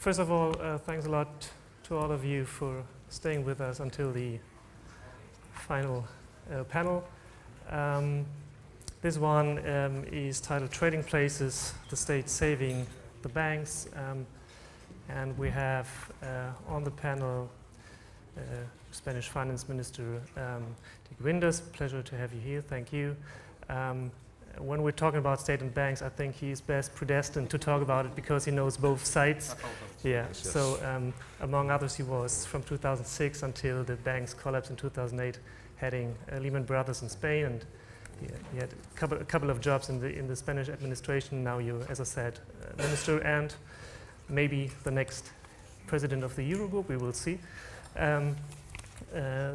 First of all, thanks a lot to all of you for staying with us until the final panel. This one is titled Trading Places, the State Saving the Banks. And we have on the panel Spanish Finance Minister Guindos. Pleasure to have you here. Thank you. When we're talking about state and banks, I think he's best predestined to talk about it because he knows both sides. Yeah. Yes. So among others, he was from 2006 until the banks collapsed in 2008, heading Lehman Brothers in Spain, and he had a couple of jobs in the Spanish administration. Now you're, as I said, minister and maybe the next president of the Eurogroup. We will see.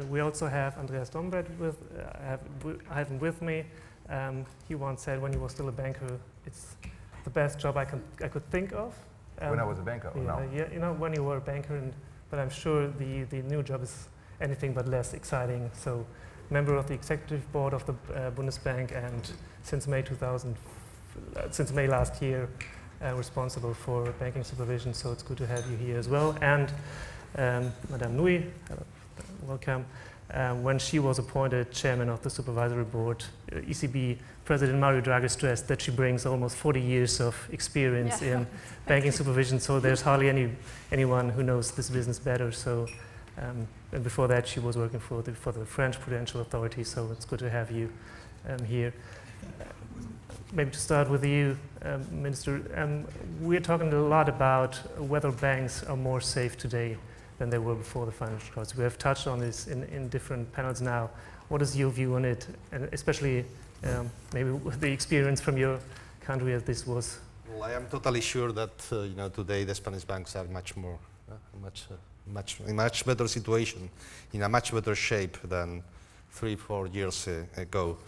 We also have Andreas Dombret I have him with me. He once said when he was still a banker, it's the best job I could think of. When I was a banker, yeah, no? Yeah, you know, when you were a banker, but I'm sure the new job is anything but less exciting. So, member of the executive board of the Bundesbank, and since May last year, responsible for banking supervision. So it's good to have you here as well. And Madame Nouy, welcome. When she was appointed chairman of the Supervisory Board, ECB President Mario Draghi stressed that she brings almost 40 years of experience in banking supervision, so there's hardly anyone who knows this business better. So, and before that, she was working for the French Prudential Authority, so it's good to have you here. Maybe to start with you, Minister, we're talking a lot about whether banks are more safe today than they were before the financial crisis. We have touched on this in different panels now. What is your view on it, and especially maybe with the experience from your country as this was? Well, I am totally sure that today the Spanish banks are much better situation, in a much better shape than 3-4 years ago.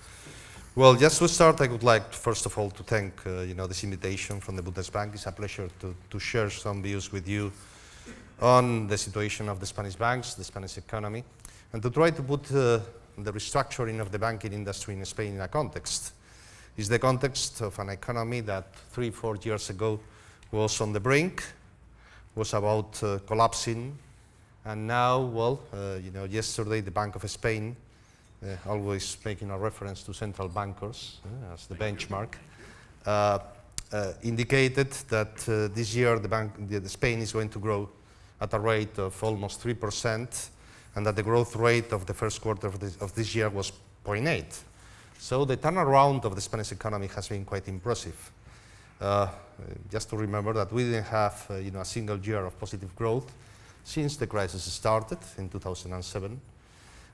Well, just to start, I would like first of all to thank this invitation from the Bundesbank. It's a pleasure to share some views with you on the situation of the Spanish banks, the Spanish economy, and to try to put the restructuring of the banking industry in Spain in a context. It's the context of an economy that 3-4 years ago was on the brink, was about collapsing, and now, well, yesterday the Bank of Spain, always making a reference to central bankers as the benchmark, indicated that this year the Spain is going to grow at a rate of almost 3%, and that the growth rate of the first quarter of this year was 0.8. So the turnaround of the Spanish economy has been quite impressive. Just to remember that we didn't have a single year of positive growth since the crisis started in 2007.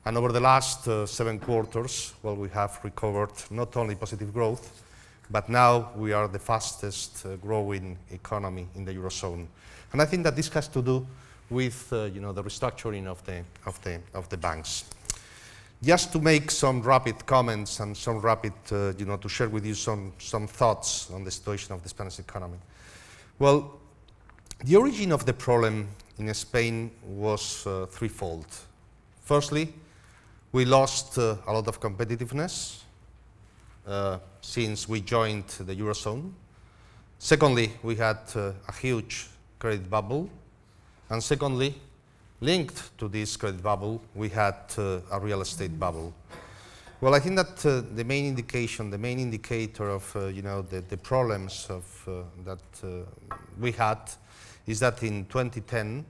And over the last 7 quarters, well, we have recovered not only positive growth, but now we are the fastest growing economy in the Eurozone. And I think that this has to do with the restructuring of the banks. Just to make some rapid comments and some rapid, to share with you some thoughts on the situation of the Spanish economy. Well, the origin of the problem in Spain was threefold. Firstly, we lost a lot of competitiveness since we joined the Eurozone. Secondly, we had a huge credit bubble. And secondly, linked to this credit bubble, we had a real estate bubble. Well, I think that the main indicator of the problems that we had is that in 2010,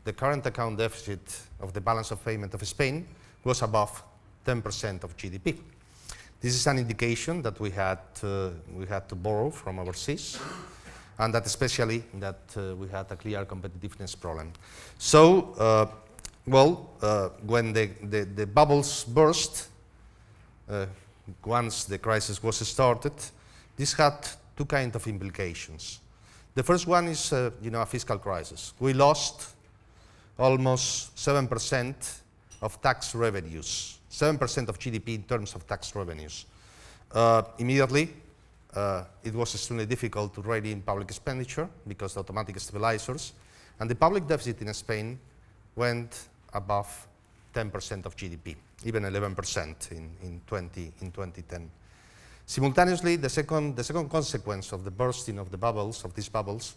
the current account deficit of the balance of payment of Spain was above 10% of GDP. This is an indication that we had to borrow from overseas, and that especially that we had a clear competitiveness problem. So, when the bubbles burst, once the crisis was started, this had two kinds of implications. The first one is a fiscal crisis. We lost almost 7% of tax revenues, 7% of GDP in terms of tax revenues. Immediately, it was extremely difficult to rein in public expenditure because of automatic stabilizers, and the public deficit in Spain went above 10% of GDP, even 11% in 2010. Simultaneously, the second consequence of the bursting of these bubbles,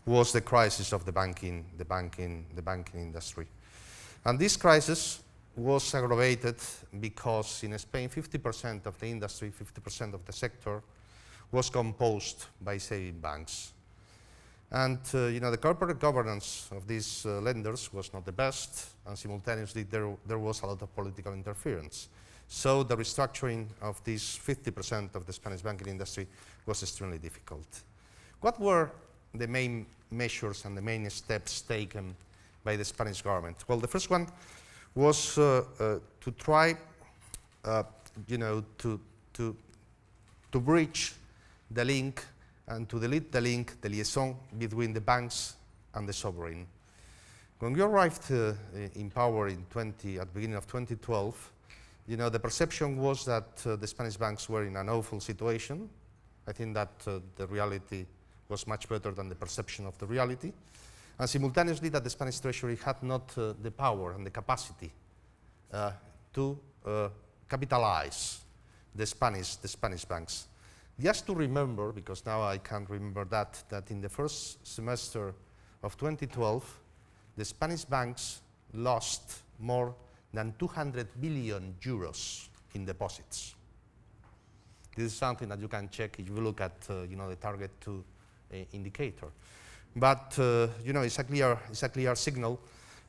was the crisis of the banking industry. And this crisis was aggravated because in Spain, 50% of the industry, 50% of the sector was composed by saving banks. And the corporate governance of these lenders was not the best, and simultaneously there was a lot of political interference. So the restructuring of this 50% of the Spanish banking industry was extremely difficult. What were the main measures and the main steps taken by the Spanish government? Well, the first one was to try, to bridge the link and to delete the link, the liaison between the banks and the sovereign. When we arrived in power at the beginning of 2012, the perception was that the Spanish banks were in an awful situation. I think that the reality was much better than the perception of the reality. And simultaneously that the Spanish Treasury had not the power and the capacity to capitalize the Spanish banks. Just to remember, because now I can't remember that in the first semester of 2012, the Spanish banks lost more than 200 billion euros in deposits. This is something that you can check if you look at the target 2 indicator. But it's a clear signal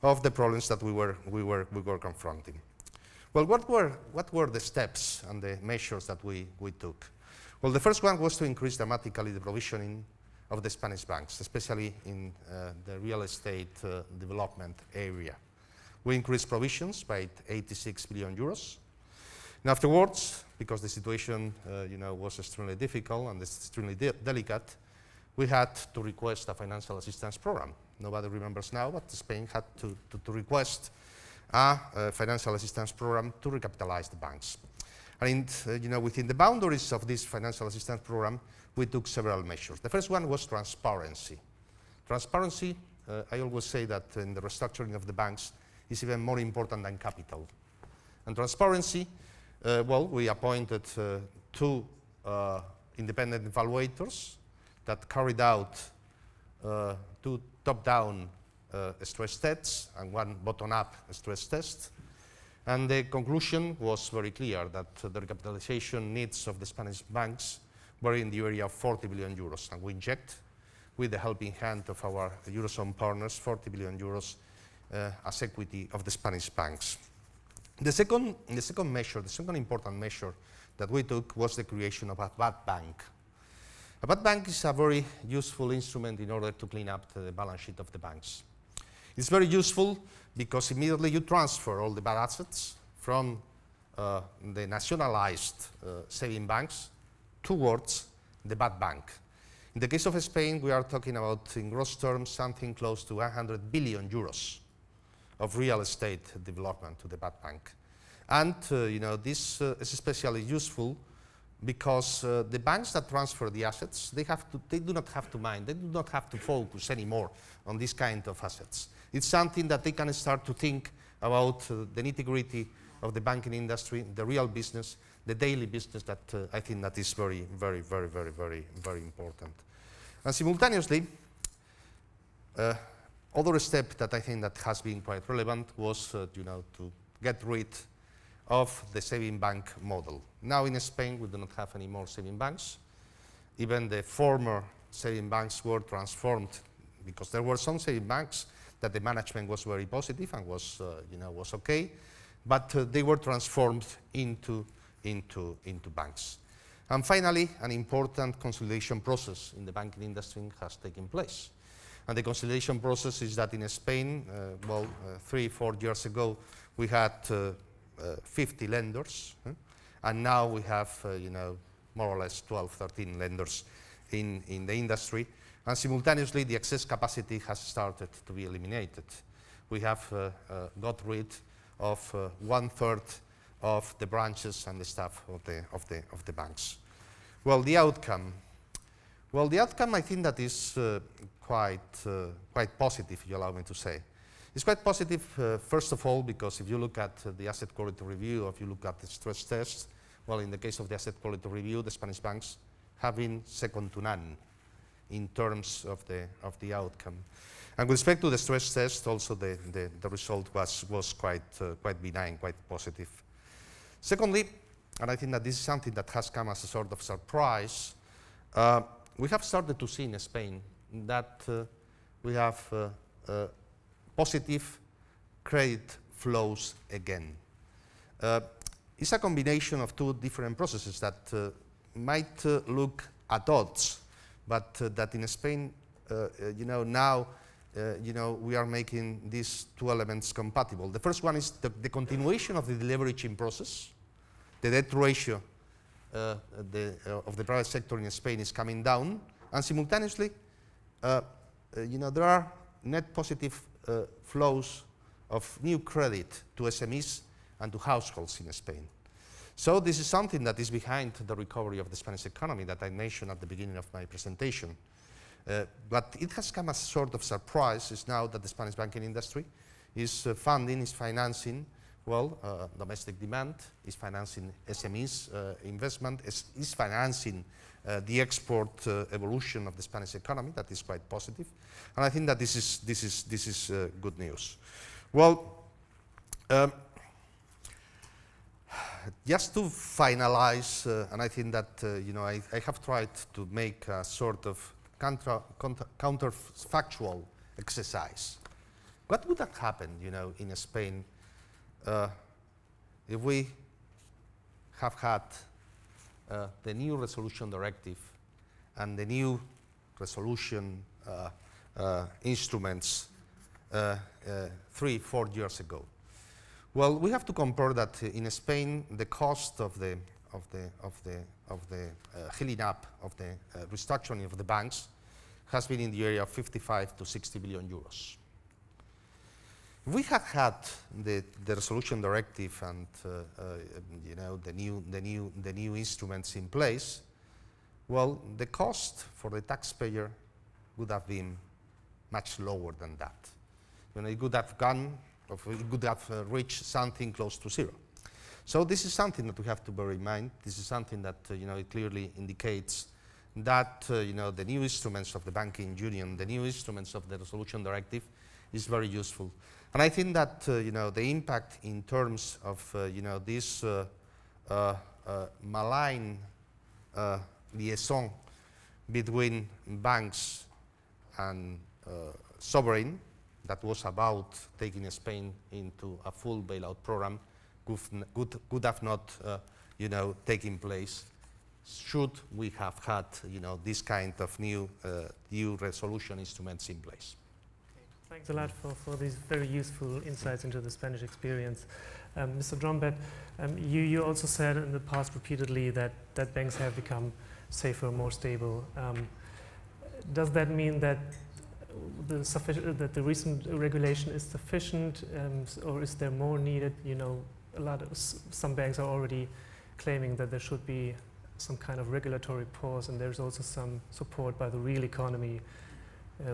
of the problems that we were confronting. Well, what were the steps and the measures that we took? Well, the first one was to increase dramatically the provisioning of the Spanish banks, especially in the real estate development area. We increased provisions by 86 billion euros. And afterwards, because the situation was extremely difficult and extremely delicate, we had to request a financial assistance program. Nobody remembers now, but Spain had to request a financial assistance program to recapitalize the banks. And within the boundaries of this financial assistance program, we took several measures. The first one was transparency. Transparency, I always say that in the restructuring of the banks, is even more important than capital. And transparency, we appointed 2 independent evaluators that carried out 2 top-down stress tests and 1 bottom-up stress test. And the conclusion was very clear that the recapitalization needs of the Spanish banks were in the area of 40 billion euros. And we inject, with the helping hand of our Eurozone partners, 40 billion euros as equity of the Spanish banks. The second important measure that we took was the creation of a bad bank. A bad bank is a very useful instrument in order to clean up the balance sheet of the banks. It's very useful because immediately you transfer all the bad assets from the nationalized saving banks towards the bad bank. In the case of Spain, we are talking about, in gross terms, something close to 100 billion euros of real estate development to the bad bank. And this is especially useful because the banks that transfer the assets, they do not have to mind, they do not have to focus anymore on this kind of assets. It's something that they can start to think about the nitty-gritty of the banking industry, the real business, the daily business that I think that is very, very, very, very, very, very important. And simultaneously, other step that I think that has been quite relevant was to get rid of the saving bank model. Now in Spain, we do not have any more saving banks. Even the former saving banks were transformed because there were some saving banks that the management was very positive and was okay, but they were transformed into banks. And finally, an important consolidation process in the banking industry has taken place. And the consolidation process is that in Spain, 3-4 years ago, we had 50 lenders, and now we have more or less 12-13 lenders in the industry, and simultaneously the excess capacity has started to be eliminated. We have got rid of 1/3 of the branches and the staff of the banks. Well, the outcome I think that is quite positive, if you allow me to say. It's quite positive, first of all, because if you look at the asset quality review, or if you look at the stress tests, well, in the case of the asset quality review, the Spanish banks have been second to none in terms of the outcome. And with respect to the stress test, also the result was quite benign, quite positive. Secondly, and I think that this is something that has come as a sort of surprise, we have started to see in Spain that we have positive credit flows again. It's a combination of two different processes that might look at odds, but that in Spain, now, we are making these two elements compatible. The first one is the continuation of the deleveraging process. The debt ratio of the private sector in Spain is coming down, and simultaneously, there are net positive flows of new credit to SMEs and to households in Spain. So this is something that is behind the recovery of the Spanish economy that I mentioned at the beginning of my presentation. But it has come as a sort of surprise is now that the Spanish banking industry is financing, domestic demand, is financing SMEs investment, is financing the export evolution of the Spanish economy. That is quite positive, and I think that this is good news. Well, just to finalize, and I think that I have tried to make a sort of counterfactual exercise. What would have happened, in Spain, if we have had the new resolution directive and the new resolution instruments 3-4 years ago? Well, we have to compare that in Spain, the cost of the healing up of the restructuring of the banks has been in the area of 55 to 60 billion euros. If we had had the resolution directive and the new instruments in place, well, the cost for the taxpayer would have been much lower than that. It could have gone, or it could have reached something close to zero. So this is something that we have to bear in mind. This is something that it clearly indicates that the new instruments of the banking union, the new instruments of the resolution directive, is very useful. And I think that the impact in terms of this malign liaison between banks and sovereign that was about taking Spain into a full bailout program could have not taken place should we have had this kind of new resolution instruments in place. Thanks a lot for these very useful insights into the Spanish experience. Mr. Dombret, you also said in the past repeatedly that banks have become safer, more stable. Does that mean that the recent regulation is sufficient, or is there more needed? Some banks are already claiming that there should be some kind of regulatory pause, and there's also some support by the real economy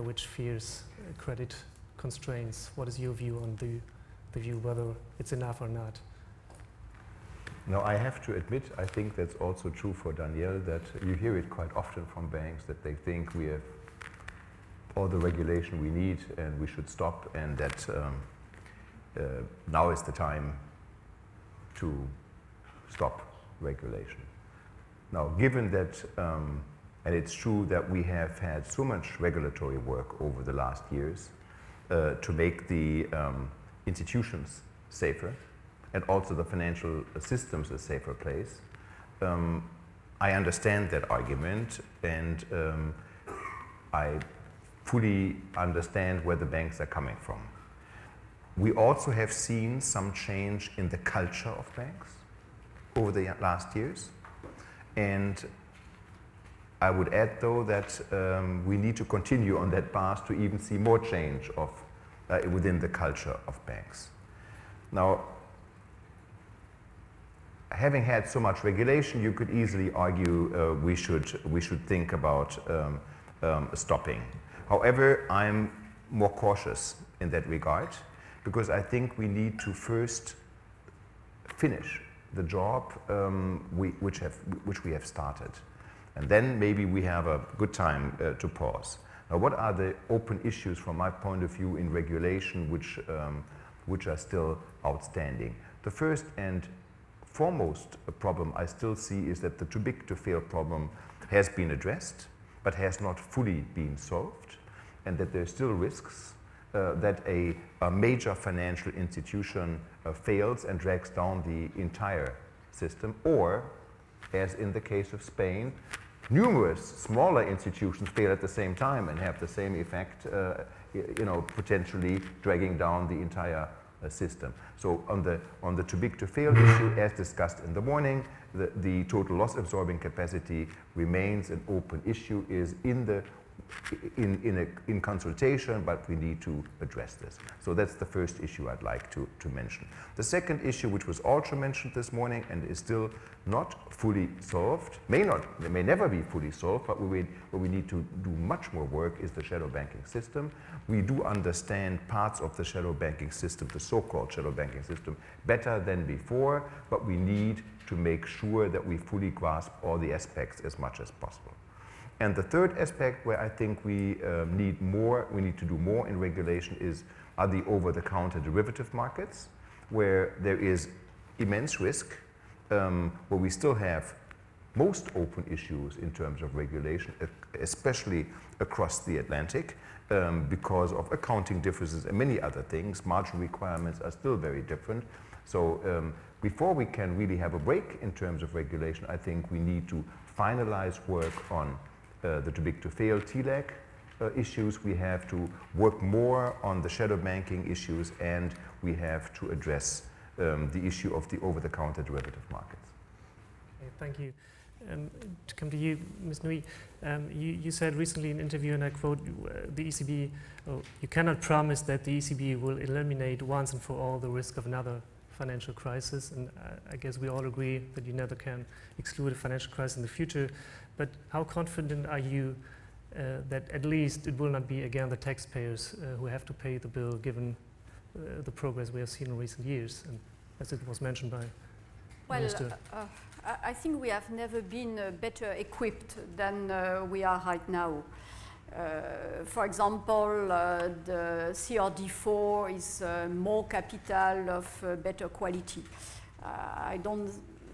which fears credit constraints. What is your view on the view whether it's enough or not? No, I have to admit, I think that's also true for Danièle, that you hear it quite often from banks that they think we have all the regulation we need and we should stop, and that now is the time to stop regulation. Now, given that, and it's true that we have had so much regulatory work over the last years to make the institutions safer and also the financial systems a safer place, I understand that argument, and I fully understand where the banks are coming from. We also have seen some change in the culture of banks over the last years, and I would add, though, that we need to continue on that path to even see more change of within the culture of banks. Now, having had so much regulation, you could easily argue we should think about stopping. However, I'm more cautious in that regard, because I think we need to first finish the job which we have started. And then maybe we have a good time to pause. Now, what are the open issues from my point of view in regulation which are still outstanding? The first and foremost problem I still see is that the too big to fail problem has been addressed, but has not fully been solved, and that there are still risks that a major financial institution fails and drags down the entire system, or, as in the case of Spain, numerous smaller institutions fail at the same time and have the same effect, potentially dragging down the entire system. So on the too big to fail issue, as discussed in the morning, the total loss absorbing capacity remains an open issue, is in consultation, but we need to address this. So that's the first issue I'd like to mention. The second issue, which was also mentioned this morning and is still not fully solved, may never be fully solved, but where we need to do much more work, is the shadow banking system. We do understand parts of the shadow banking system, the so-called shadow banking system, better than before, but we need to make sure that we fully grasp all the aspects as much as possible. And the third aspect where I think we need to do more in regulation are the over-the-counter derivative markets, where there is immense risk, where we still have most open issues in terms of regulation, especially across the Atlantic, because of accounting differences and many other things. Margin requirements are still very different. So before we can really have a break in terms of regulation, I think we need to finalize work on the too big to fail TLAC issues. We have to work more on the shadow banking issues, and we have to address the issue of the over-the-counter derivative markets. Okay, thank you. To come to you, Ms. Nouy, you said recently in an interview, and I quote, the ECB, you cannot promise that the ECB will eliminate once and for all the risk of another financial crisis, and I guess we all agree that you never can exclude a financial crisis in the future. But how confident are you that at least it will not be again the taxpayers who have to pay the bill, given the progress we have seen in recent years, and as it was mentioned by Minister? I think we have never been better equipped than we are right now. For example, the CRD4 is more capital of better quality. I don't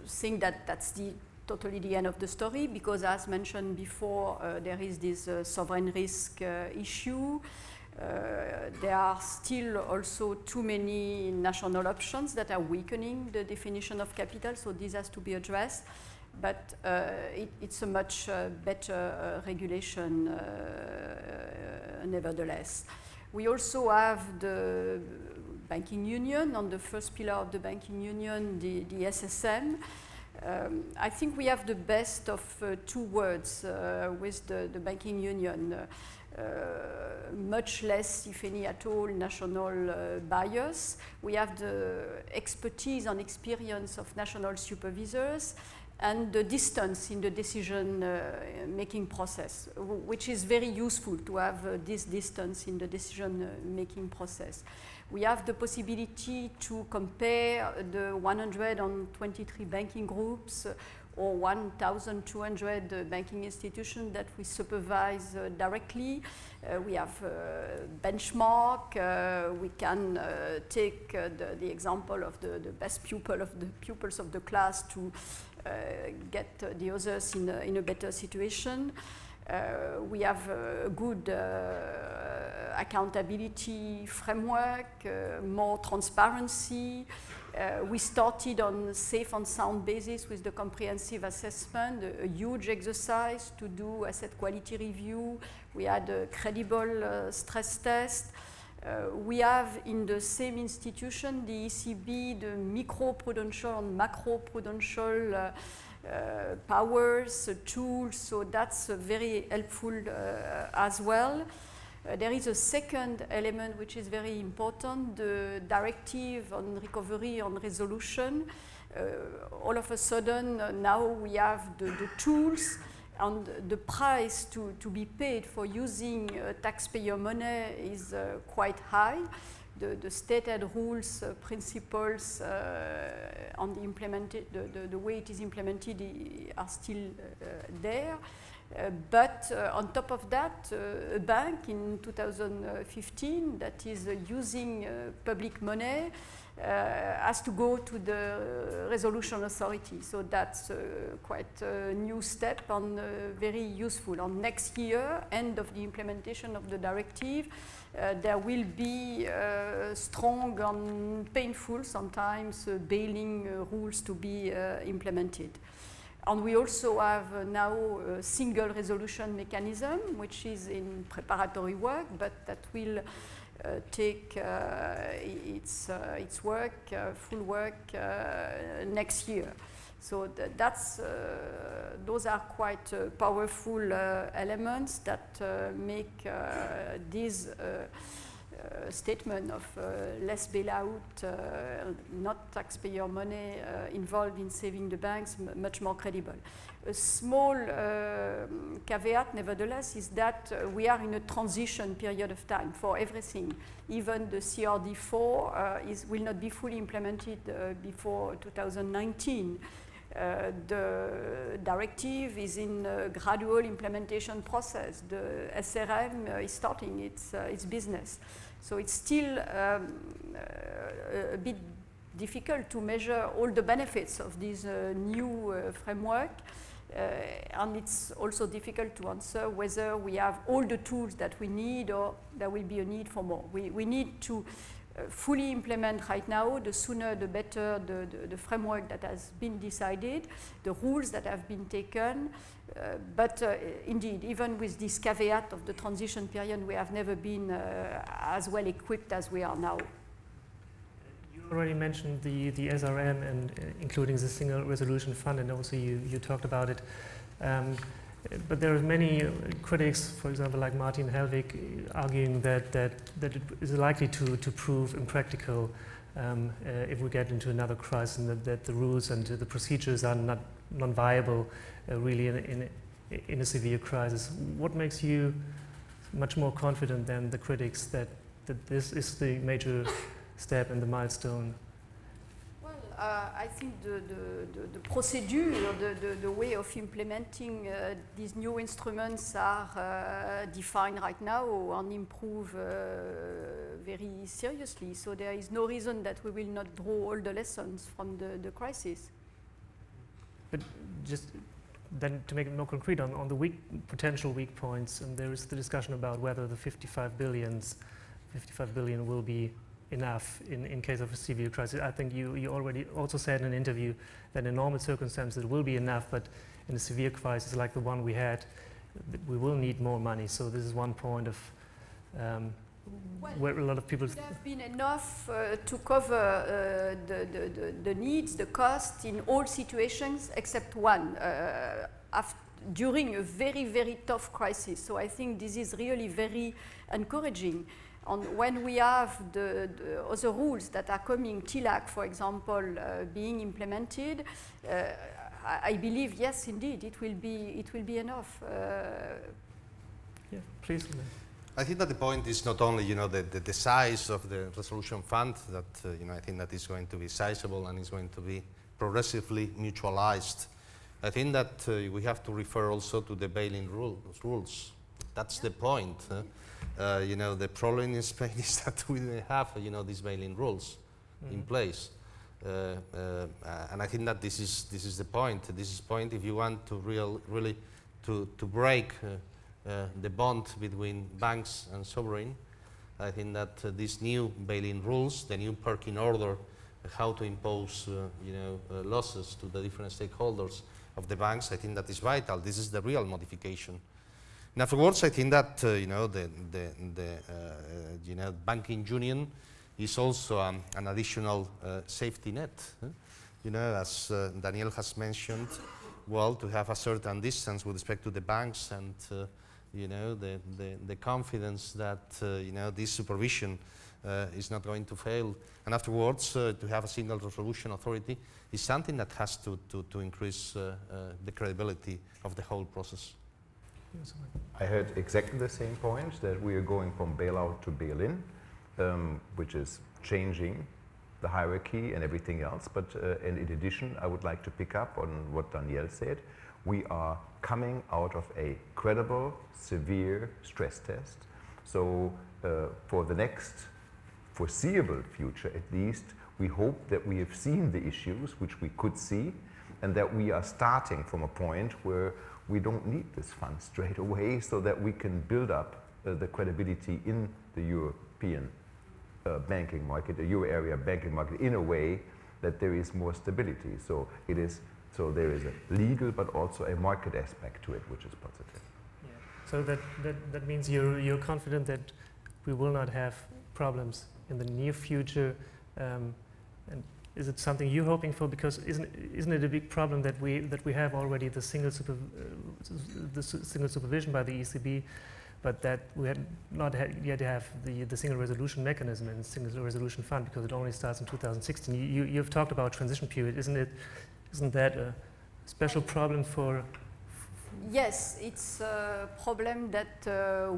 think that that's totally the end of the story, because as mentioned before, there is this sovereign risk issue. There are still also too many national options that are weakening the definition of capital, so this has to be addressed. But it's a much better regulation nevertheless. We also have the banking union. On the first pillar of the banking union, the SSM. I think we have the best of two worlds with the banking union. Much less, if any at all, national bias. We have the expertise and experience of national supervisors, and the distance in the decision-making process, which is very useful to have this distance in the decision-making process. We have the possibility to compare the 123 banking groups or 1,200 banking institutions that we supervise directly. We have benchmark. We can take the example of the best pupil of the pupils of the class to get the others in a better situation. We have a good accountability framework, more transparency. We started on safe and sound basis with the comprehensive assessment, a huge exercise to do asset quality review. We had a credible stress test. We have in the same institution, the ECB, the micro-prudential and macro-prudential powers, tools, so that's very helpful as well. There is a second element which is very important, the directive on recovery and resolution. All of a sudden, now we have the tools, and the price to be paid for using taxpayer money is quite high. the stated rules, principles, on the way it is implemented are still there. But on top of that, a bank in 2015 that is using public money has to go to the resolution authority. So that's quite a new step and very useful. On next year, end of the implementation of the directive, there will be strong and painful, sometimes bailing rules to be implemented. And we also have now a single resolution mechanism, which is in preparatory work, but that will take its work, full work, next year. So those are quite powerful elements that make this statement of less bailout, not taxpayer money involved in saving the banks much more credible. A small caveat, nevertheless, is that we are in a transition period of time for everything. Even the CRD4 will not be fully implemented before 2019. The directive is in a gradual implementation process. The SRM is starting its business. So it's still a bit difficult to measure all the benefits of this new framework. And it's also difficult to answer whether we have all the tools that we need or there will be a need for more. We need to fully implement right now, the sooner the better, the framework that has been decided, the rules that have been taken. But indeed, even with this caveat of the transition period, we have never been as well equipped as we are now. You already mentioned the SRM and including the Single Resolution Fund, and also you talked about it. But there are many critics, for example, like Martin Helwig, arguing that it is likely to prove impractical if we get into another crisis, and that the rules and the procedures are not non-viable really in a severe crisis. What makes you much more confident than the critics that this is the major step and the milestone? I think the procedure, the way of implementing these new instruments are defined right now and improve very seriously. So there is no reason that we will not draw all the lessons from the crisis. But just then to make it more concrete on the potential weak points, and there is the discussion about whether the 55 billion will be enough in case of a severe crisis. I think you already also said in an interview that in normal circumstances it will be enough, but in a severe crisis like the one we had, we will need more money. So this is one point of where a lot of people... It would have been enough to cover the needs, the costs in all situations except one, during a very, very tough crisis. So I think this is really very encouraging. And when we have the other rules that are coming, TLAC, for example, being implemented, I believe, yes, indeed, it will be enough. Yeah, please. I think that the point is not only, the size of the resolution fund that, I think that is going to be sizable and is going to be progressively mutualized. I think that we have to refer also to the bail-in rules. That's the point. The problem in Spain is that we don't have, these bail-in rules in place. And I think that this is the point. This is the point if you want to really to break the bond between banks and sovereign. I think that these new bail-in rules, the new parking order, how to impose losses to the different stakeholders of the banks, I think that is vital. This is the real modification. And afterwards, I think that the banking union is also an additional safety net. As Danièle has mentioned, well, to have a certain distance with respect to the banks and the confidence that this supervision is not going to fail. And afterwards, to have a single resolution authority is something that has to increase the credibility of the whole process. I heard exactly the same point, that we are going from bailout to bail-in. which is changing the hierarchy and everything else. But and in addition, I would like to pick up on what Danièle said. We are coming out of a credible, severe stress test. So for the next foreseeable future, at least, we hope that we have seen the issues which we could see, and that we are starting from a point where we don't need this fund straight away, so that we can build up the credibility in the European banking market, the euro area banking market, in a way that there is more stability. So it is. So there is a legal, but also a market aspect to it, which is positive. Yeah. So that means you're confident that we will not have problems in the near future, and is it something you're hoping for? Because isn't it a big problem that we have already the single supervision by the ECB, but that we had not yet have the single resolution mechanism and single resolution fund, because it only starts in 2016. You've talked about transition period, Isn't that a special problem for? Yes, it's a problem that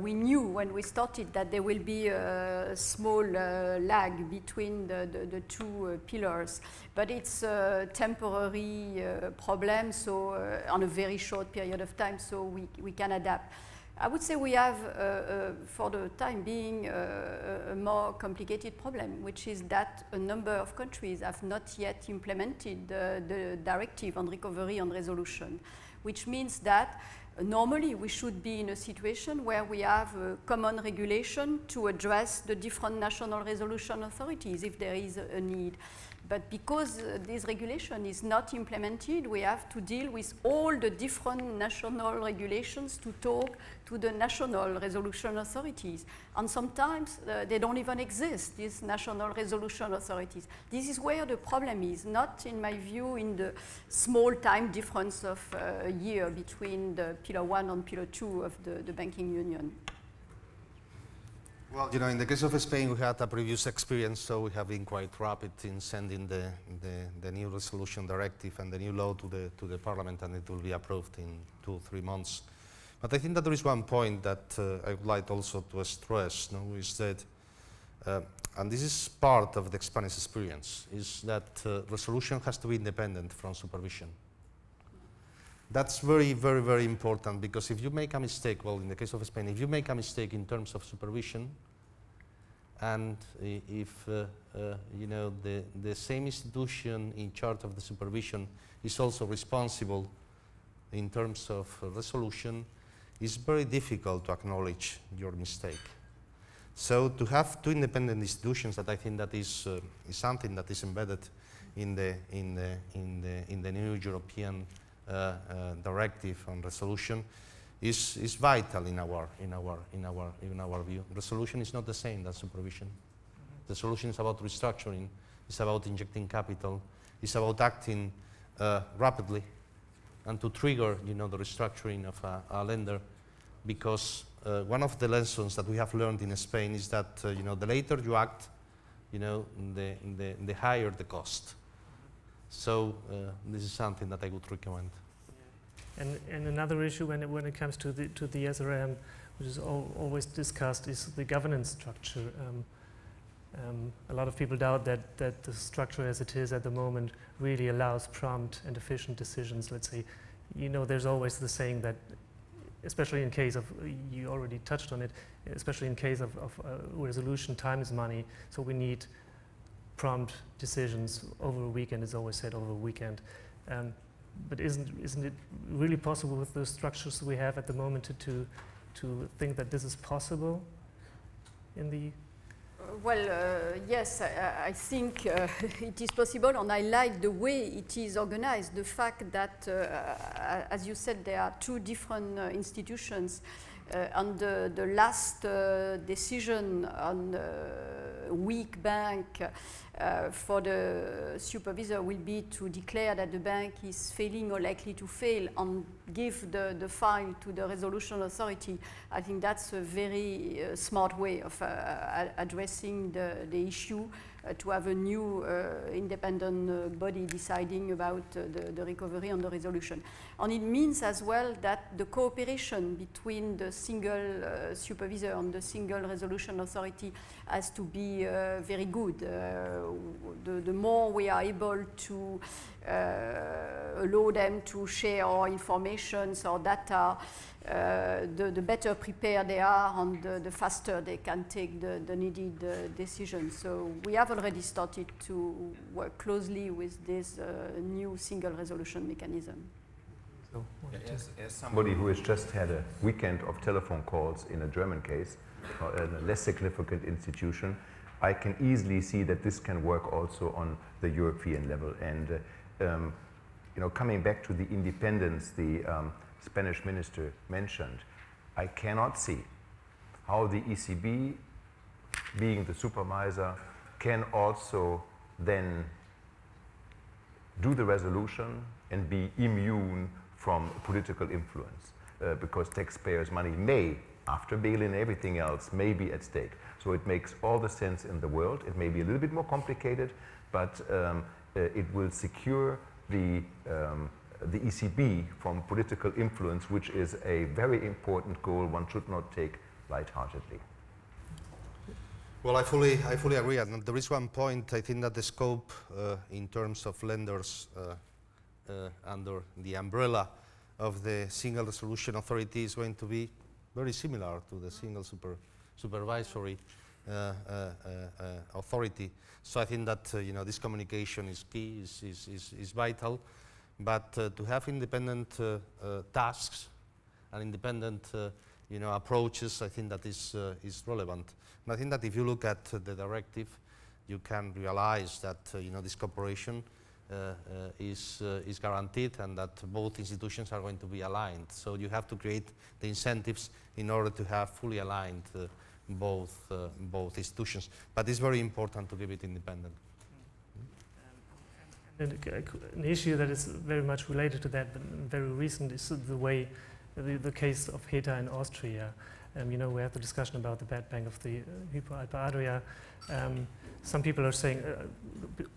we knew when we started, that there will be a small lag between the two pillars. But it's a temporary problem, so on a very short period of time, so we can adapt. I would say we have, for the time being, a more complicated problem, which is that a number of countries have not yet implemented the directive on recovery and resolution, which means that normally we should be in a situation where we have a common regulation to address the different national resolution authorities if there is a need. But because this regulation is not implemented, we have to deal with all the different national regulations to talk to the national resolution authorities. And sometimes they don't even exist, these national resolution authorities. This is where the problem is, not, in my view, in the small time difference of a year between the Pillar 1 and Pillar 2 of the banking union. Well, you know, in the case of Spain, we had a previous experience, so we have been quite rapid in sending the new resolution directive and the new law to the Parliament, and it will be approved in 2 or 3 months. But I think that there is one point that I would like also to stress, is that, and this is part of the Spanish experience, is that resolution has to be independent from supervision. That's very, very, very important, because if you make a mistake, well, in the case of Spain, if you make a mistake in terms of supervision, and if you know, the same institution in charge of the supervision is also responsible in terms of resolution, it's very difficult to acknowledge your mistake. So to have 2 independent institutions, that I think that is something that is embedded in the new European directive on resolution is vital in our view. Resolution is not the same as supervision. The solution is about restructuring, it's about injecting capital, it's about acting rapidly and to trigger, you know, the restructuring of a lender, because one of the lessons that we have learned in Spain is that you know, the later you act, you know, the higher the cost. So this is something that I would recommend. And another issue when it comes to the SRM, which is always discussed, is the governance structure. A lot of people doubt that the structure as it is at the moment really allows prompt and efficient decisions. Let's say, you know, there's always the saying that, especially in case of, you already touched on it, especially in case of resolution, time is money. So we need prompt decisions over a weekend. It's always said over a weekend. But isn't it really possible with the structures we have at the moment to think that this is possible in the? Well, yes, I think it is possible, and I like the way it is organized. The fact that, as you said, there are 2 different institutions, and the last decision on weak bank for the supervisor will be to declare that the bank is failing or likely to fail and give the file to the resolution authority. I think that's a very smart way of addressing the issue to have a new independent body deciding about the recovery and the resolution. And it means as well that the cooperation between the single supervisor and the single resolution authority has to be very good. The more we are able to allow them to share our information or data, the better prepared they are and the faster they can take the needed decisions. So we have already started to work closely with this new single resolution mechanism. So, as somebody who has just had a weekend of telephone calls in a German case, or in a less significant institution, I can easily see that this can work also on the European level. And you know, coming back to the independence the Spanish minister mentioned, I cannot see how the ECB, being the supervisor, can also then do the resolution and be immune from political influence, because taxpayers' money may, after bail-in and everything else, may be at stake. So it makes all the sense in the world. It may be a little bit more complicated, but it will secure the ECB from political influence, which is a very important goal one should not take lightheartedly. Well, I fully agree. And there is one point, I think that the scope in terms of lenders under the umbrella of the Single Resolution Authority is going to be very similar to the Single Supervisory Authority. So I think that you know, this communication is key, is vital. But to have independent tasks and independent you know, approaches, I think that is relevant. And I think that if you look at the directive, you can realize that you know, this cooperation is guaranteed and that both institutions are going to be aligned. So you have to create the incentives in order to have fully aligned both institutions. But it's very important to keep it independent. An issue that is very much related to that, but very recent, is the way the case of HETA in Austria. You know, we had the discussion about the bad bank of the Hypo Alpe Adria. Some people are saying,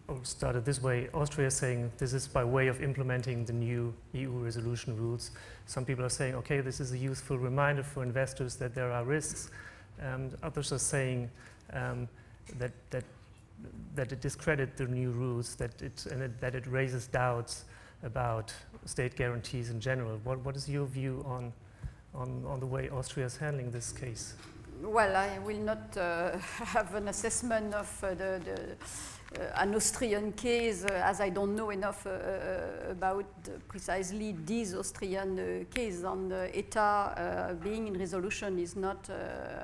or started this way, Austria is saying this is by way of implementing the new EU resolution rules. Some people are saying, okay, this is a useful reminder for investors that there are risks. Others are saying that it discredits the new rules, that it raises doubts about state guarantees in general. What is your view on the way Austria is handling this case? Well, I will not have an assessment of an Austrian case, as I don't know enough about precisely this Austrian case. And ETA being in resolution is not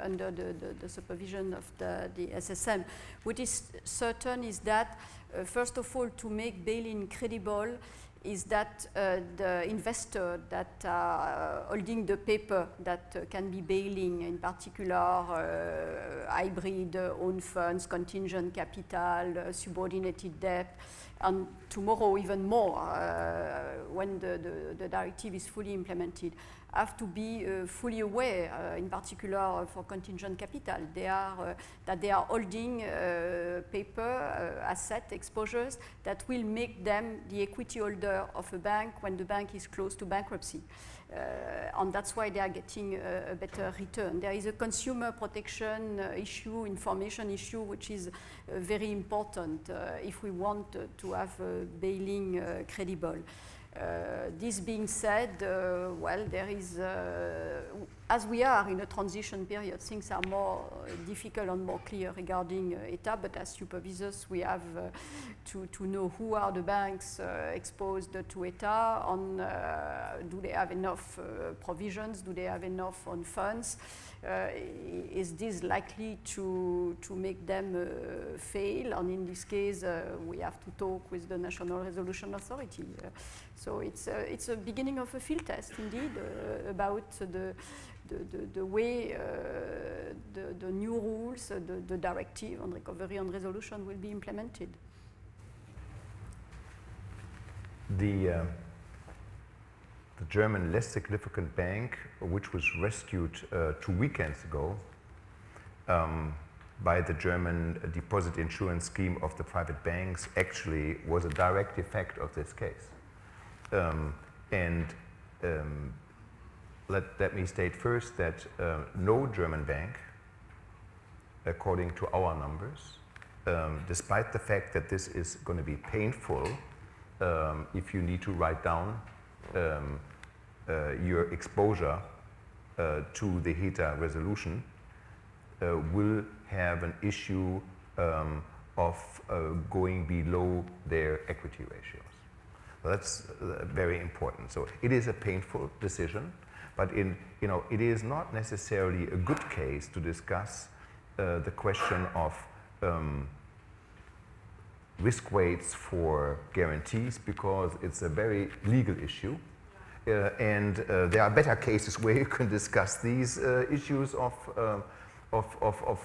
under the supervision of the SSM. What is certain is that, first of all, to make bail-in credible, is that the investor that are holding the paper that can be bailing, in particular hybrid own funds, contingent capital, subordinated debt, and tomorrow even more when the directive is fully implemented, have to be fully aware, in particular for contingent capital, that they are holding paper, asset exposures that will make them the equity holder of a bank when the bank is close to bankruptcy. And that's why they are getting a better return. There is a consumer protection issue, information issue, which is very important if we want to have bailing credible. This being said, well, there is, as we are in a transition period, things are more difficult and more clear regarding ETA, but as supervisors, we have to know who are the banks exposed to ETA, and do they have enough provisions, do they have enough on funds, is this likely to make them fail, and in this case, we have to talk with the National Resolution Authority. So it's a beginning of a field test, indeed, about the way the new rules, the directive on recovery and resolution will be implemented. The German less significant bank, which was rescued 2 weekends ago, by the German deposit insurance scheme of the private banks actually was a direct effect of this case. Let me state first that no German bank, according to our numbers, despite the fact that this is going to be painful if you need to write down your exposure to the HETA resolution, will have an issue of going below their equity ratios. So that's very important. So it is a painful decision, but it is not necessarily a good case to discuss the question of risk weights for guarantees, because it's a very legal issue. And there are better cases where you can discuss these issues of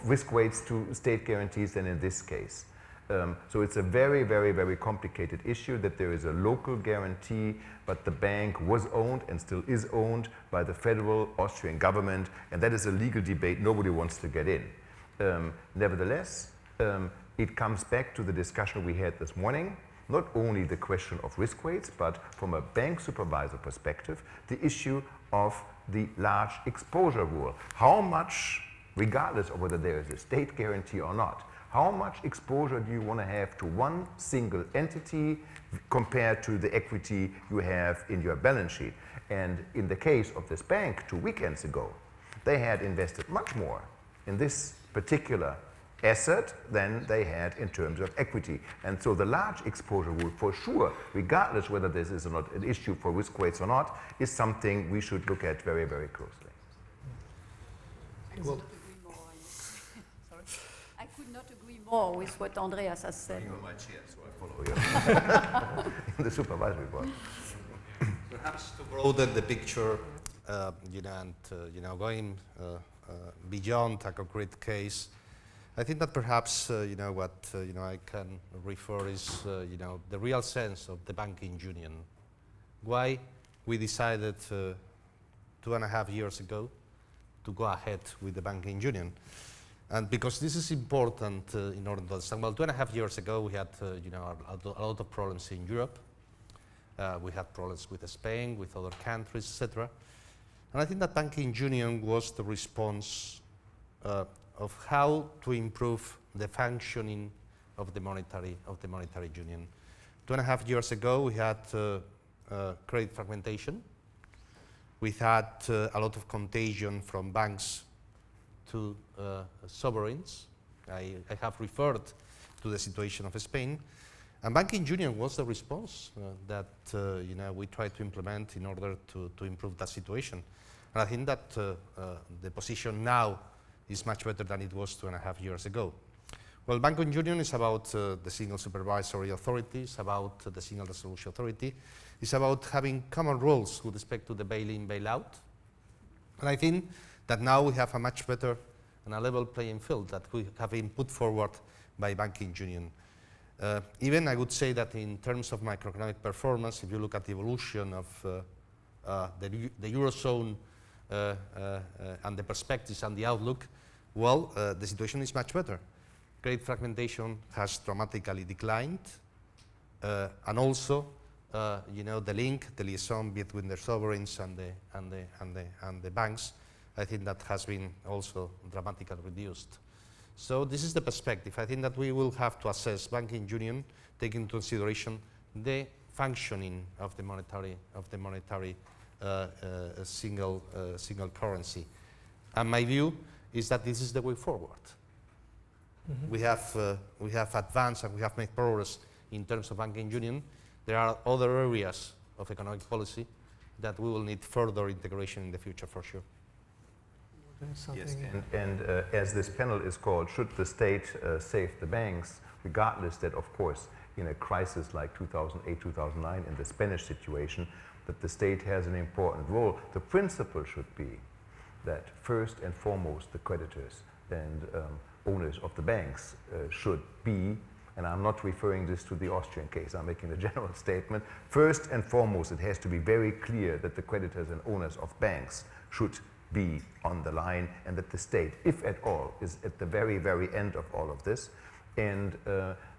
risk weights to state guarantees than in this case. So it's a very, very, very complicated issue that there is a local guarantee, but the bank was owned and still is owned by the federal Austrian government, and that is a legal debate nobody wants to get in. Nevertheless, it comes back to the discussion we had this morning, not only the question of risk weights, but from a bank supervisor perspective, the issue of the large exposure rule. How much, regardless of whether there is a state guarantee or not, how much exposure do you want to have to one single entity compared to the equity you have in your balance sheet? And in the case of this bank 2 weekends ago, they had invested much more in this particular asset than they had in terms of equity. And so the large exposure rule, for sure, regardless whether this is not an issue for risk weights or not, is something we should look at very, very closely. I could not agree more with what Andreas has said. You're my chair, so I follow you. In the Supervisory Board. Perhaps to broaden the picture, and going beyond a concrete case, I think that perhaps what I can refer is the real sense of the banking union. Why we decided 2.5 years ago to go ahead with the banking union. And because this is important in order to understand, well, 2.5 years ago we had a lot of problems in Europe. We had problems with Spain, with other countries, etc. And I think that banking union was the response of how to improve the functioning of the monetary union. 2.5 years ago we had credit fragmentation. We had a lot of contagion from banks to sovereigns. I have referred to the situation of Spain. And banking union was the response that we tried to implement in order to improve that situation. And I think that the position now is much better than it was 2.5 years ago. Well, banking union is about the single supervisory authority, it's about the single resolution authority, it's about having common rules with respect to the bail-in, bail-out. And I think that now we have a much better and a level playing field that we have been put forward by banking union. Even I would say that in terms of macroeconomic performance, if you look at the evolution of the Eurozone and the perspectives and the outlook, well, the situation is much better. Credit fragmentation has dramatically declined, and also, the link, the liaison between the sovereigns and the banks, I think that has been also dramatically reduced. So this is the perspective. I think that we will have to assess banking union, taking into consideration the functioning of the monetary single currency. And my view is that this is the way forward. Mm-hmm. We have advanced and we have made progress in terms of banking union. There are other areas of economic policy that we will need further integration in the future for sure. Yes, and as this panel is called, should the state save the banks, regardless that, of course, in a crisis like 2008, 2009, in the Spanish situation, that the state has an important role. The principle should be that first and foremost the creditors and owners of the banks should be, and I'm not referring this to the Austrian case, I'm making a general statement, first and foremost it has to be very clear that the creditors and owners of banks should be on the line, and that the state, if at all, is at the very, very end of all of this, and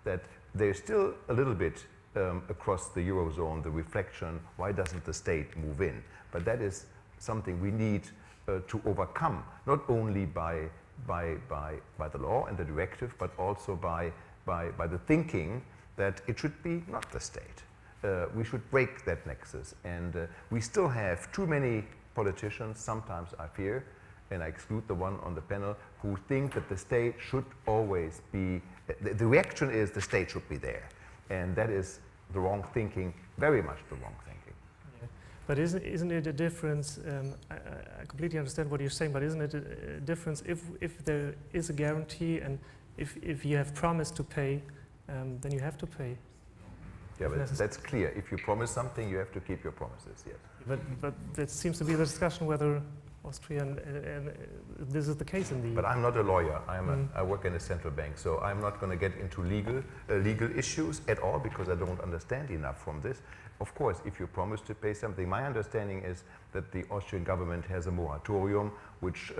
that there's still a little bit across the Eurozone, the reflection, why doesn't the state move in? But that is something we need to overcome, not only by the law and the directive, but also by the thinking that it should be not the state. We should break that nexus, and we still have too many politicians, sometimes I fear, and I exclude the one on the panel, who think that the state should always be, the reaction is the state should be there, and that is the wrong thinking, very much the wrong thinking. Yeah. But isn't it a difference, I completely understand what you're saying, but isn't it a difference if there is a guarantee, and if you have promised to pay, then you have to pay? Yeah, but that's clear. If you promise something, you have to keep your promises, yes. But that seems to be the discussion whether Austria and this is the case in the... But I'm not a lawyer. I work in a central bank, so I'm not going to get into legal issues at all, because I don't understand enough from this. Of course, if you promise to pay something, my understanding is that the Austrian government has a moratorium which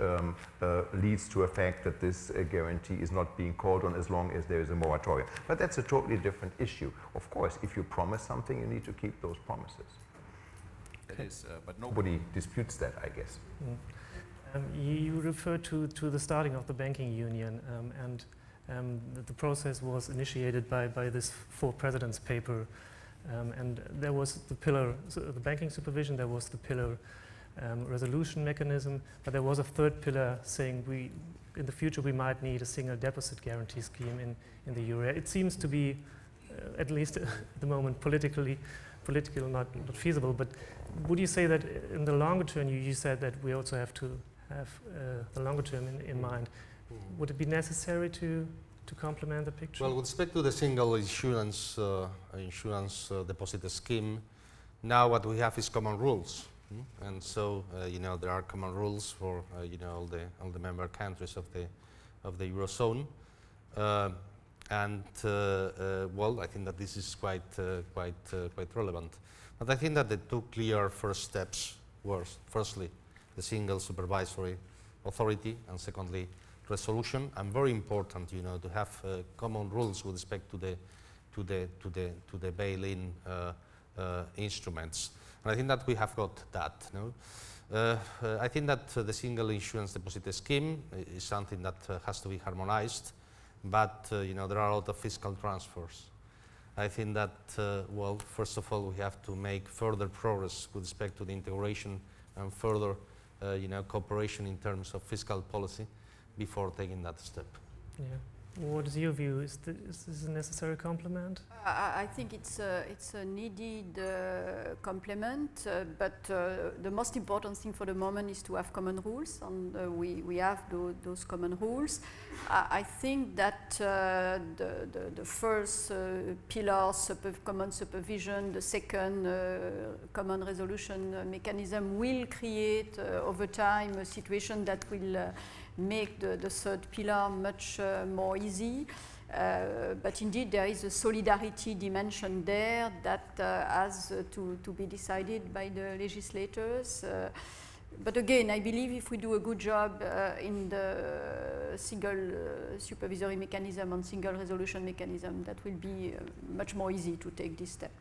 leads to a fact that this guarantee is not being called on as long as there is a moratorium. But that's a totally different issue. Of course, if you promise something, you need to keep those promises. That is, but nobody disputes that, I guess. You referred to the starting of the banking union, and the process was initiated by this four presidents paper, and there was the pillar, so the banking supervision, there was the pillar resolution mechanism, but there was a third pillar saying in the future we might need a single deposit guarantee scheme in the euro. It seems to be, at least at the moment, political, not feasible, but would you say that in the longer term, you said that we also have to have the longer term in mind. Would it be necessary to complement the picture? Well, with respect to the single insurance deposit scheme, now what we have is common rules. And so, there are common rules for, all the member countries of the Eurozone. Well, I think that this is quite relevant. But I think that the two clear first steps were, firstly, the single supervisory authority, and secondly, resolution. And very important, to have common rules with respect to the bail-in instruments. And I think that we have got that. No? I think that the single insurance deposit scheme is something that has to be harmonized, but there are a lot of fiscal transfers. I think that, well, first of all, we have to make further progress with respect to the integration and further, cooperation in terms of fiscal policy before taking that step. Yeah. What is your view? Is this a necessary complement? I think it's a needed complement, but the most important thing for the moment is to have common rules, and we have those common rules. I think that the first pillar, common supervision, the second common resolution mechanism will create over time a situation that will make the third pillar much more easy. But indeed, there is a solidarity dimension there that has to be decided by the legislators. But again, I believe if we do a good job in the single supervisory mechanism and single resolution mechanism, that will be much more easy to take this step.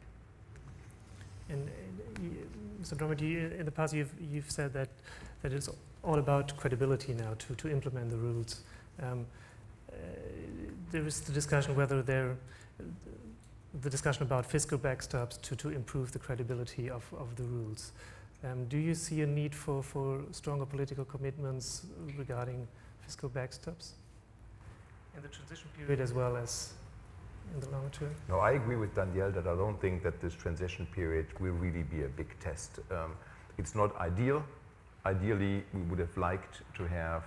And Mr. Dombret, in the past you've said that it's all about credibility now to implement the rules. There is the discussion whether the discussion about fiscal backstops to improve the credibility of the rules. Do you see a need for stronger political commitments regarding fiscal backstops in the transition period as well as in the longer term? No, I agree with Danièle that I don't think that this transition period will really be a big test. It's not ideal. Ideally, we would have liked to have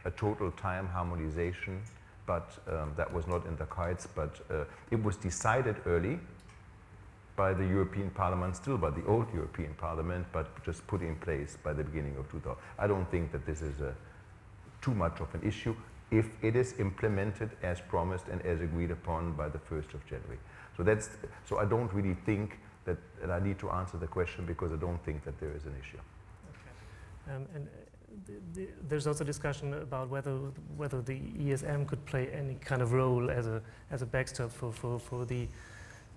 a total time harmonization, but that was not in the cards. But it was decided early by the European Parliament, still by the old European Parliament, but just put in place by the beginning of 2000. I don't think that this is too much of an issue if it is implemented as promised and as agreed upon by the 1st of January. So I don't really think that I need to answer the question, because I don't think that there is an issue. Okay. And there's also discussion about whether the ESM could play any kind of role as a backstop for the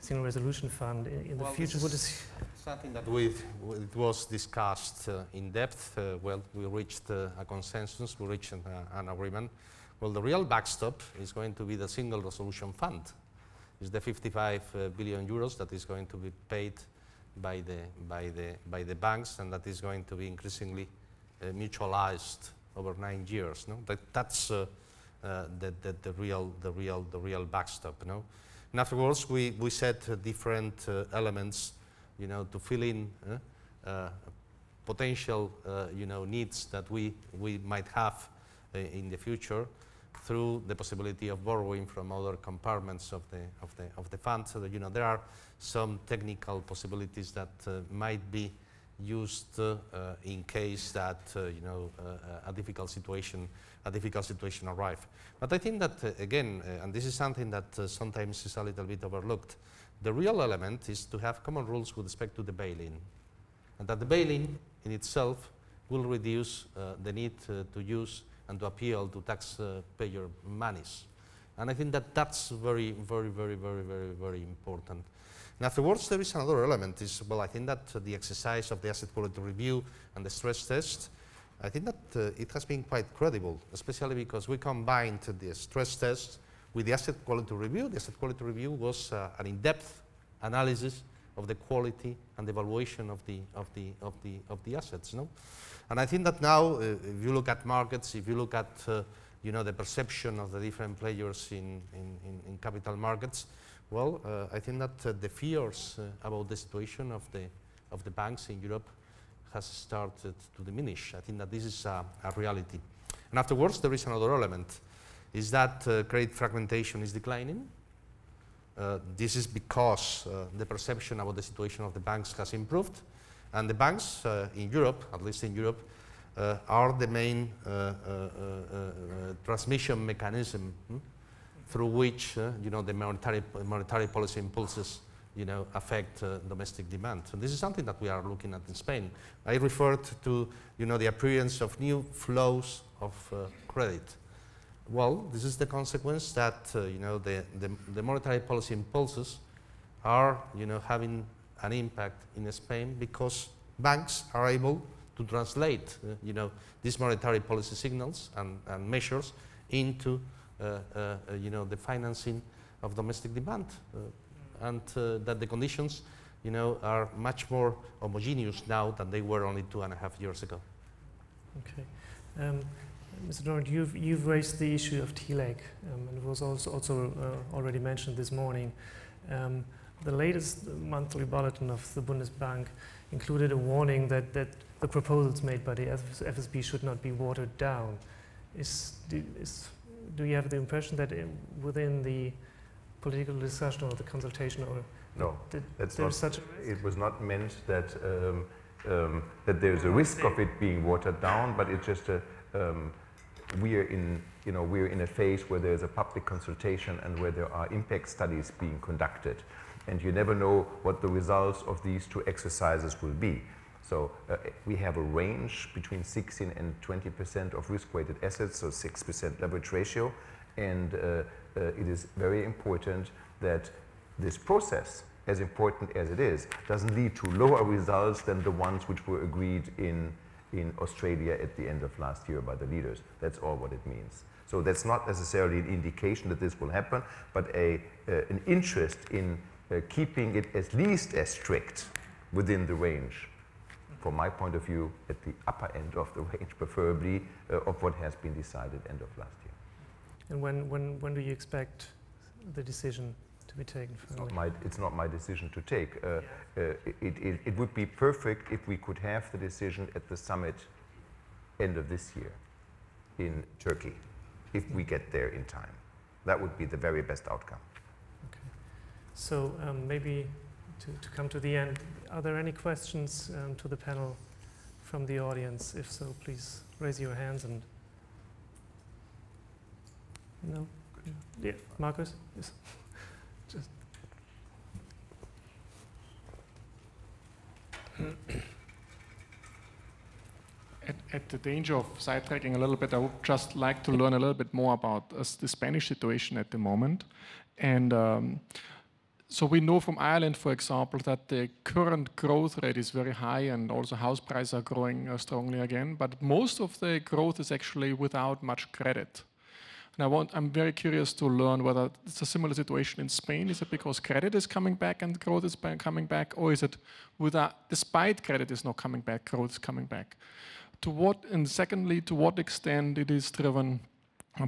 Single Resolution Fund in the future. What is something that it was discussed in depth. Well, we reached a consensus, we reached an agreement. Well, the real backstop is going to be the Single Resolution Fund. It's the 55 billion euros that is going to be paid by the banks, and that is going to be increasingly mutualized over 9 years. No, that's the real backstop. No, and afterwards we set different elements, to fill in potential needs that we might have in the future, through the possibility of borrowing from other compartments of the fund. So that, there are some technical possibilities that might be used in case that a difficult situation arrive. But I think that again, and this is something that sometimes is a little bit overlooked, the real element is to have common rules with respect to the bail-in, and that the bail-in in itself will reduce the need to use and to appeal to taxpayer monies. And I think that that's very, very, very, very, very, very important. And afterwards, there is another element, well, I think that the exercise of the asset quality review and the stress test, I think that it has been quite credible, especially because we combined the stress test with the asset quality review. The asset quality review was an in-depth analysis of the quality and the evaluation of the assets. No? And I think that now, if you look at markets, if you look at the perception of the different players in capital markets, well, I think that the fears about the situation of the banks in Europe has started to diminish. I think that this is a reality. And afterwards, there is another element, is that credit fragmentation is declining. This is because the perception about the situation of the banks has improved. And the banks in Europe, at least in Europe, are the main transmission mechanism through which the monetary policy impulses affect domestic demand. And this is something that we are looking at in Spain. I referred to the appearance of new flows of credit. Well, this is the consequence that the monetary policy impulses are having an impact in Spain, because banks are able to translate these monetary policy signals and measures into the financing of domestic demand, and that the conditions are much more homogeneous now than they were only 2.5 years ago. Okay. Mr. Dombret, you've raised the issue of TLAC, and it was also already mentioned this morning. The latest monthly bulletin of the Bundesbank included a warning that the proposals made by the FSB should not be watered down. Do you have the impression that within the political discussion or the consultation, or no, that's not such a risk? It was not meant that that there's a risk of it being watered down, but it's just we're in a phase where there's a public consultation and where there are impact studies being conducted, and you never know what the results of these two exercises will be. So we have a range between 16 and 20% of risk-weighted assets, so 6% leverage ratio, and it is very important that this process, as important as it is, doesn't lead to lower results than the ones which were agreed in Australia at the end of last year by the leaders. That's all what it means. So that's not necessarily an indication that this will happen, but an interest in keeping it at least as strict within the range, from my point of view, at the upper end of the range, preferably, of what has been decided end of last year. And when do you expect the decision to be taken? It's not my decision to take. It would be perfect if we could have the decision at the summit end of this year in Turkey, if we get there in time. That would be the very best outcome. Okay. So maybe to come to the end, are there any questions to the panel from the audience? If so, please raise your hands. And no? Yeah, Marcus? Yes. Just. at the danger of sidetracking a little bit, I would just like to learn a little bit more about the Spanish situation at the moment. And so we know from Ireland, for example, that the current growth rate is very high and also house prices are growing strongly again, but most of the growth is actually without much credit. And I'm very curious to learn whether it's a similar situation in Spain. Is it because credit is coming back and growth is coming back, or is it despite credit is not coming back, growth is coming back? And secondly, to what extent it is driven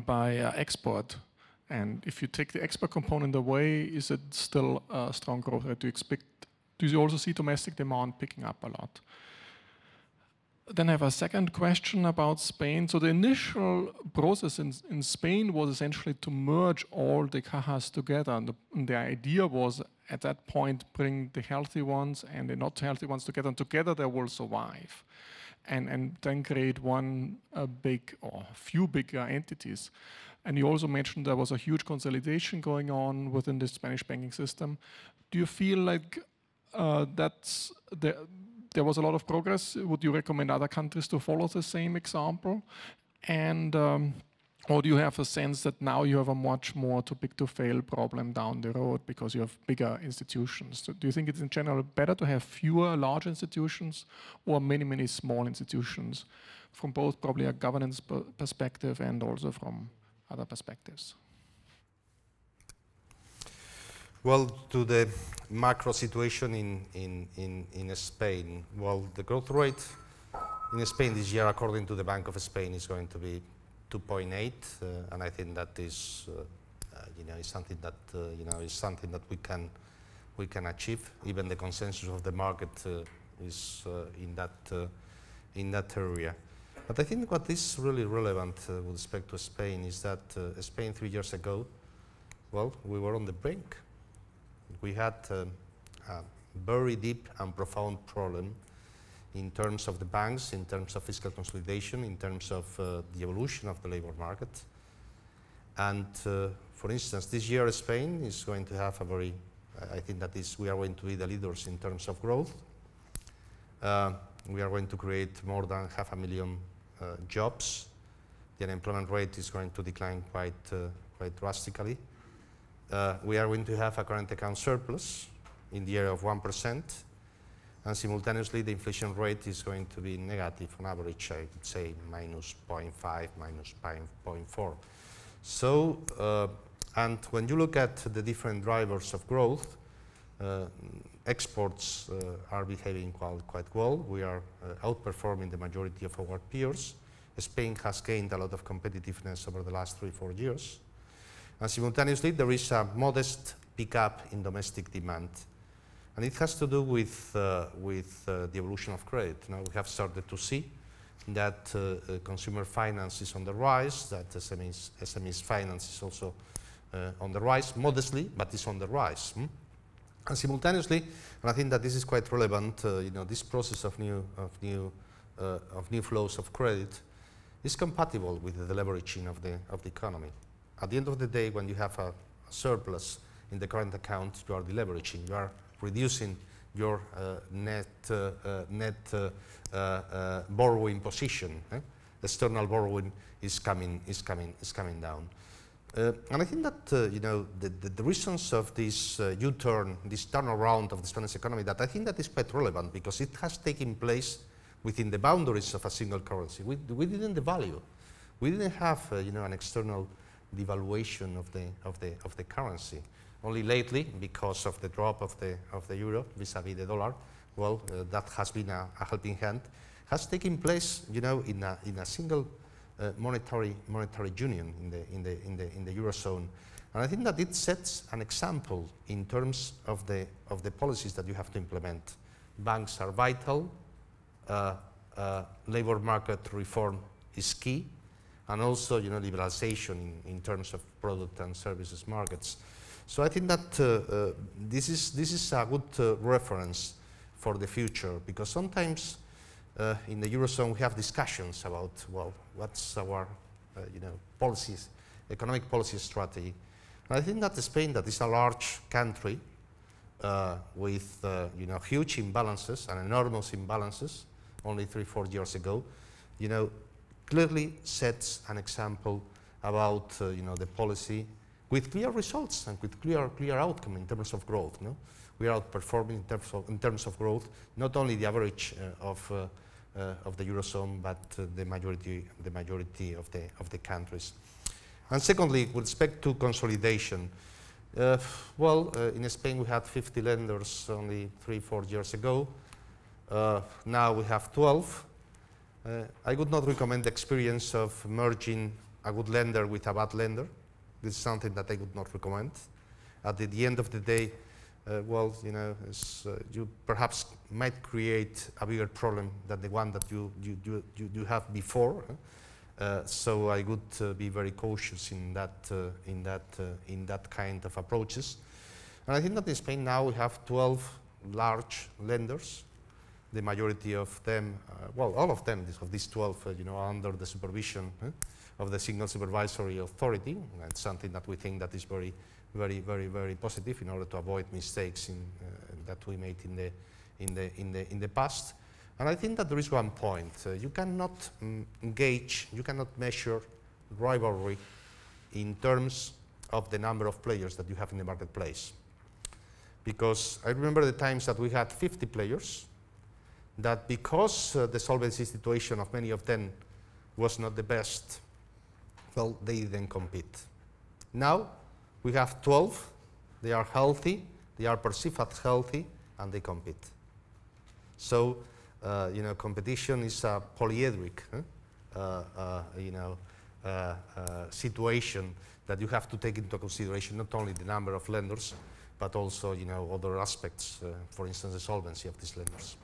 by export? And if you take the export component away, is it still a strong growth rate? Do you also see domestic demand picking up a lot? Then I have a second question about Spain. So the initial process in Spain was essentially to merge all the cajas together. And the idea was at that point bring the healthy ones and the not healthy ones together, and together they will survive. And then create one big or a few bigger entities. And you also mentioned there was a huge consolidation going on within the Spanish banking system. Do you feel like there was a lot of progress? Would you recommend other countries to follow the same example? And or do you have a sense that now you have a much more too big to fail problem down the road because you have bigger institutions? So do you think it's in general better to have fewer large institutions or many, many small institutions from both probably a governance perspective and also from other perspectives? Well, to the macro situation in Spain, well, the growth rate in Spain this year, according to the Bank of Spain, is going to be 2.8, and I think that is, is something that is something that we can achieve. Even the consensus of the market is in that area. But I think what is really relevant with respect to Spain is that Spain 3 years ago, well, we were on the brink. We had a very deep and profound problem in terms of the banks, in terms of fiscal consolidation, in terms of the evolution of the labor market. And for instance, this year Spain is going to have a very, I think that we are going to be the leaders in terms of growth. We are going to create more than 500,000 jobs. The unemployment rate is going to decline quite drastically. We are going to have a current account surplus in the area of 1%, and simultaneously the inflation rate is going to be negative on average, I would say -0.5, -0.4. So, and when you look at the different drivers of growth, exports are behaving quite well. We are outperforming the majority of our peers. Spain has gained a lot of competitiveness over the last 3-4 years. And simultaneously, there is a modest pickup in domestic demand. And it has to do with the evolution of credit. Now we have started to see that consumer finance is on the rise, that SMEs finance is also on the rise, modestly, but it's on the rise. And simultaneously, and I think that this is quite relevant, this process of new flows of credit is compatible with the leveraging of the economy. At the end of the day, when you have a surplus in the current account, you are deleveraging. You are reducing your net borrowing position. External borrowing is coming down. And I think that the reasons of this U-turn, this turnaround of the Spanish economy, that I think that is quite relevant because it has taken place within the boundaries of a single currency. We didn't devalue. We didn't have an external devaluation of the currency. Only lately, because of the drop of the euro vis-a-vis the dollar, well, that has been a helping hand, has taken place, in a single monetary union in the eurozone, and I think that it sets an example in terms of the policies that you have to implement. Banks are vital. Labor market reform is key, and also, liberalization in terms of product and services markets. So I think that this is a good reference for the future, because sometimes in the Eurozone we have discussions about, well, what's our policies, economic policy strategy. And I think that Spain, that is a large country with huge imbalances and enormous imbalances only 3-4 years ago, clearly sets an example about the policy with clear results and with clear outcome in terms of growth. No? We are outperforming in terms of growth, not only the average of the Eurozone, but the majority of the countries. And secondly, with respect to consolidation, in Spain we had 50 lenders only 3-4 years ago. Now we have 12. I would not recommend the experience of merging a good lender with a bad lender. This is something that I would not recommend. At the end of the day, you perhaps might create a bigger problem than the one that you have before. So I would be very cautious in that kind of approaches. And I think that in Spain now we have 12 large lenders. The majority of them, all of them, of these 12, are under the supervision of the Single Supervisory Authority. That's something that we think that is very, very, very, very positive in order to avoid mistakes that we made in the past. And I think that there is one point. You cannot you cannot measure rivalry in terms of the number of players that you have in the marketplace. Because I remember the times that we had 50 players, that because the solvency situation of many of them was not the best, they didn't compete. Now we have 12, they are healthy, they are perceived as healthy, and they compete. So, competition is a polyhedric situation that you have to take into consideration not only the number of lenders, but also other aspects, for instance, the solvency of these lenders.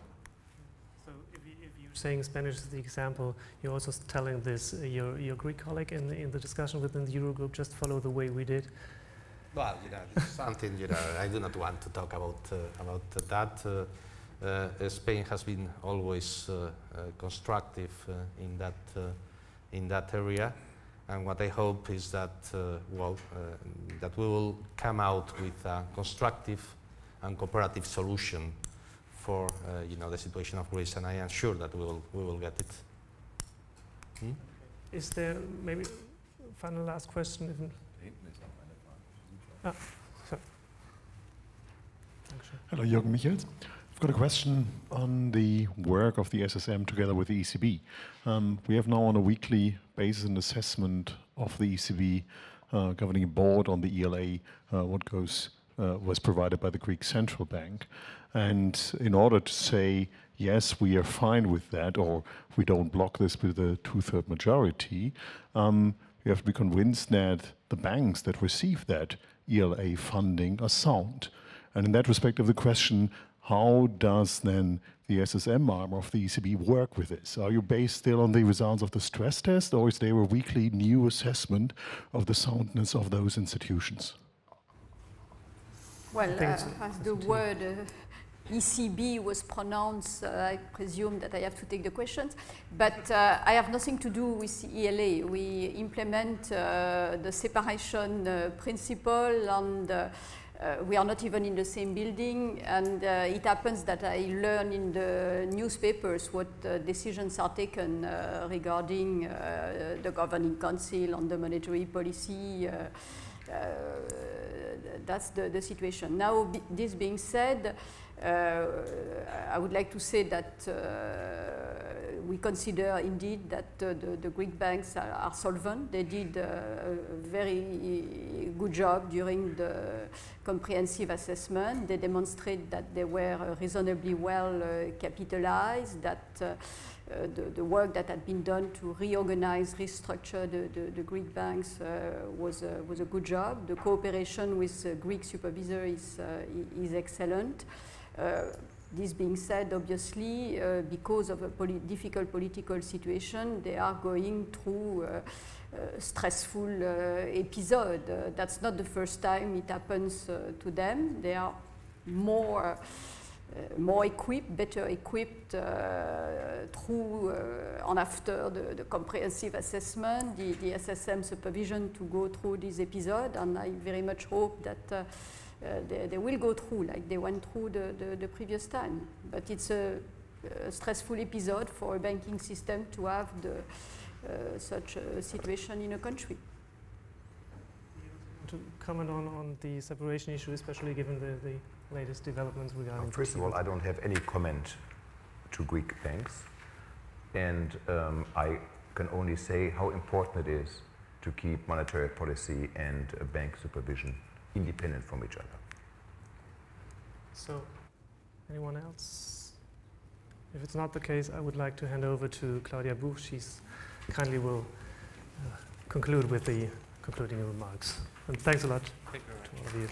So if you're saying Spanish is the example, you're also telling this, your Greek colleague in the discussion within the Eurogroup, just follow the way we did? Well, it's something, I do not want to talk about that. Spain has been always constructive in that area, and what I hope is that that we will come out with a constructive and cooperative solution for the situation of Greece, and I am sure that we will get it. Is there maybe final last question? Hello, Jürgen Michels. I've got a question on the work of the SSM together with the ECB. We have now on a weekly basis an assessment of the ECB governing board on the ELA, what was provided by the Greek Central Bank. And in order to say, yes, we are fine with that, or we don't block this with a 2/3 majority, you have to be convinced that the banks that receive that ELA funding are sound. And in that respect of the question, how does then the SSM arm of the ECB work with this? Are you based still on the results of the stress test, or is there a weekly new assessment of the soundness of those institutions? Well, as the word ECB was pronounced, I presume that I have to take the questions. But I have nothing to do with the ELA. We implement the separation principle, and we are not even in the same building. And it happens that I learn in the newspapers what decisions are taken regarding the governing council on the monetary policy. That's the situation. Now, this being said, I would like to say that we consider indeed that the Greek banks are solvent. They did a very good job during the comprehensive assessment. They demonstrate that they were reasonably well capitalized, that the work that had been done to reorganize, restructure the Greek banks was a good job. The cooperation with Greek supervisors is excellent. This being said, obviously, because of a difficult political situation, they are going through a stressful episode. That's not the first time it happens to them. They are more equipped, better equipped through and after the comprehensive assessment, the SSM supervision to go through this episode, and I very much hope that they will go through like they went through the previous time. But it's a stressful episode for a banking system to have such a situation in a country. To comment on the separation issue, especially given the latest developments regarding. First of all, I don't have any comment to Greek banks, and I can only say how important it is to keep monetary policy and bank supervision independent from each other. So, anyone else? If it's not the case, I would like to hand over to Claudia Buch. She's kindly will conclude with the concluding remarks. And thanks a lot to all of you.